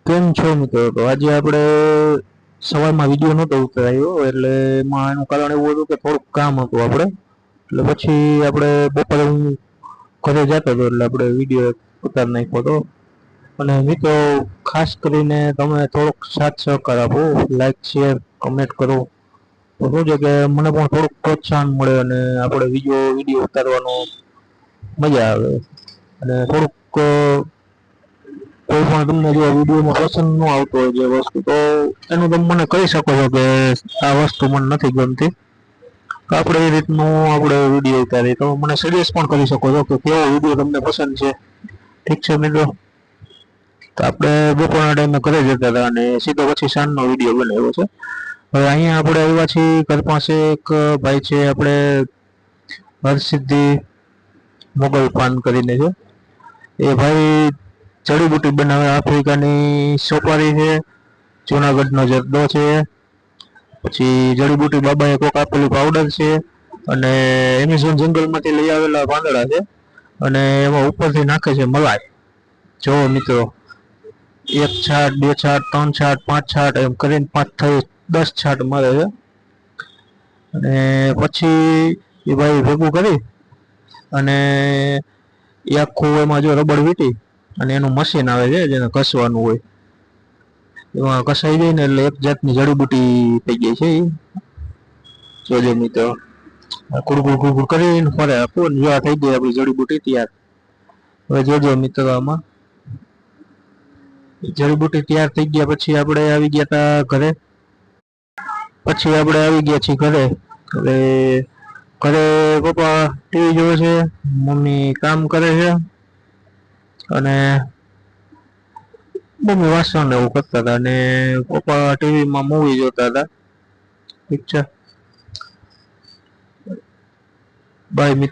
કેમ છો મિત્રો? તો આજે આપણે સવારમાં વિડીયો નહોતો ઉતરાયો એટલે એમાં એનું કારણ એવું હતું કે થોડુંક કામ હતું આપણે, એટલે પછી આપણે બપોરે હું ઘરે જતો હતો એટલે આપણે વિડીયો ઉતારી નાખ્યો હતો. અને મિત્રો, ખાસ કરીને તમે થોડોક સાથ સહકાર આપો, લાઈક શેર કમેન્ટ કરો, તો શું છે કે મને પણ થોડુંક પ્રોત્સાહન મળે અને આપણે વિડીયો ઉતારવાનો મજા આવે. અને થોડુંક કોઈ પણ તમને જો વિડીયોમાં પસંદ ન આવતો હોય જે વસ્તુ, તો એનું તમે મને કહી શકો છો કે આ વસ્તુ મને નથી ગમતી, તો આપણે એ રીતનું આપણે વિડીયો ઉતારીએ. તો મને સજેસ્ટ પણ કરી શકો છો કે કેવો વિડીયો તમને પસંદ છે. ઠીક છે મિત્રો, તો આપણે બપોરના ટાઈમે ઘરે જતા હતા અને સીધો પછી સાંજનો વિડીયો બનાવ્યો છે. હવે અહીંયા આપણે આવ્યા છીએ, ઘર પાસે એક ભાઈ છે આપણે હરસિદ્ધિ મોગલ પાન કરીને છે. એ ભાઈ જડીબુટી બનાવે, આફ્રિકાની સોપારી છે, જુનાગઢનો જરદો છે, પછી જડીબુટી બાબાએ કોક આપેલું પાવડર છે, અને એમેઝોન જંગલમાંથી લઈ આવેલા પાંદડા છે, અને એમાં ઉપરથી નાખે છે મલાઈ. જો મિત્રો, એક છાટ, બે છાટ, ત્રણ છાટ, પાંચ છાટ એમ કરીને 5 થી 10 છાટ મારે છે. અને પછી એ ભાઈ ભેગું કરી અને એ આખું એમાં જો રબડ વીટી અને એનું મશીન આવે છે જેને ઘસવાનું હોય, એમાં ઘસાઈ જાય ને એટલે એક જાતની જડીબુટી થઈ જાય છે. જોજો મિત્રો, કુડકુડ કુડકુડ કરીને ફરે આખું, જો આ થઈ ગઈ આપણી જડીબુટી તૈયાર. હવે જોજો મિત્રો, આમાં જડીબુટી તૈયાર થઈ ગયા પછી આપણે આવી ગયા હતા ઘરે. પછી આપણે આવી ગયા છીએ ઘરે. હવે ઘરે પપ્પા ટીવી જોવે છે, મમ્મી કામ કરે છે, અને મમ્મી વાસણ એવું કરતા હતા અને પપ્પા ટીવીમાં મૂવી જોતા હતા. ઠીક છે, બાય મિત્રો.